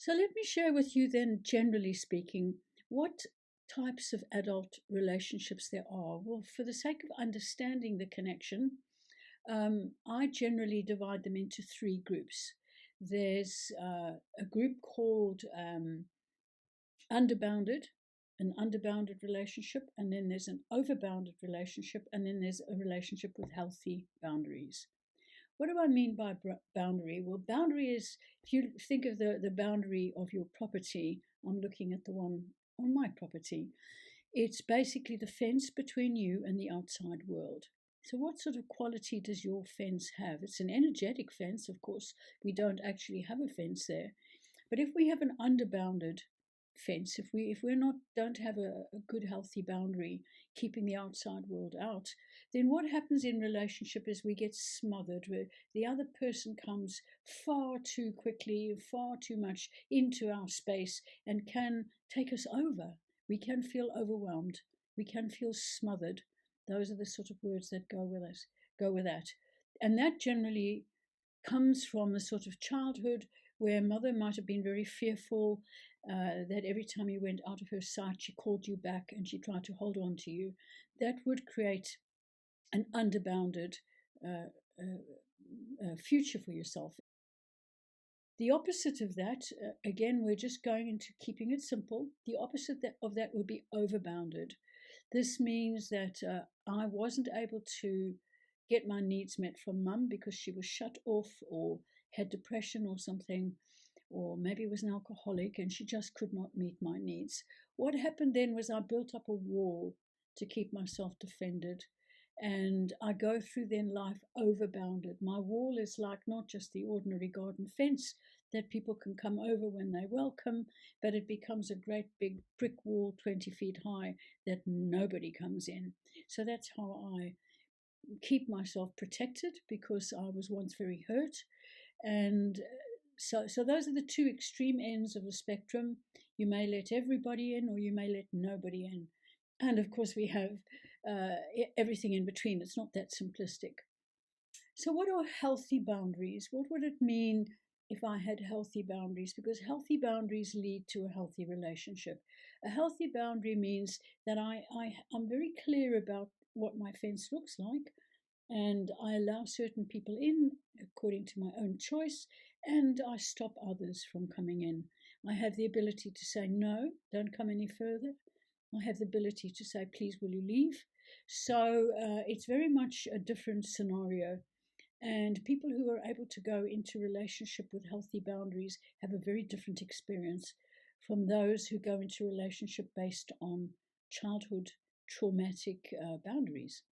So let me share with you then, generally speaking, what types of adult relationships there are. Well, for the sake of understanding the connection, I generally divide them into three groups. There's a group called Underbounded, an underbounded relationship, and then there's an overbounded relationship, and then there's a relationship with healthy boundaries. What do I mean by boundary? Well, boundary is, if you think of the boundary of your property, I'm looking at the one on my property, it's basically the fence between you and the outside world. So, what sort of quality does your fence have? It's an energetic fence, of course. We don't actually have a fence there. But if we have an underbounded fence, if we're not don't have a good healthy boundary keeping the outside world out, then what happens in relationship is we get smothered, where the other person comes far too quickly, far too much into our space and can take us over. We can feel overwhelmed, we can feel smothered. Those are the sort of words that go with that. And that generally comes from the sort of childhood where mother might have been very fearful, that every time you went out of her sight, she called you back and she tried to hold on to you. That would create an underbounded future for yourself. The opposite of that, again, we're just going into keeping it simple. The opposite of that would be overbounded. This means that I wasn't able to get my needs met from mum because she was shut off or had depression or something, or maybe was an alcoholic and she just could not meet my needs. What happened then was I built up a wall to keep myself defended. And I go through then life overbounded. My wall is like not just the ordinary garden fence that people can come over when they're welcome, but it becomes a great big brick wall 20 feet high that nobody comes in. So that's how I keep myself protected, because I was once very hurt. And so those are the two extreme ends of the spectrum. You may let everybody in or you may let nobody in. And of course, we have everything in between. It's not that simplistic. So, what are healthy boundaries? What would it mean if I had healthy boundaries? Because healthy boundaries lead to a healthy relationship. A healthy boundary means that I'm very clear about what my fence looks like, and I allow certain people in according to my own choice, and I stop others from coming in. I have the ability to say, no, don't come any further. I have the ability to say, please, will you leave? So it's very much a different scenario. And people who are able to go into relationship with healthy boundaries have a very different experience from those who go into relationship based on childhood traumatic boundaries.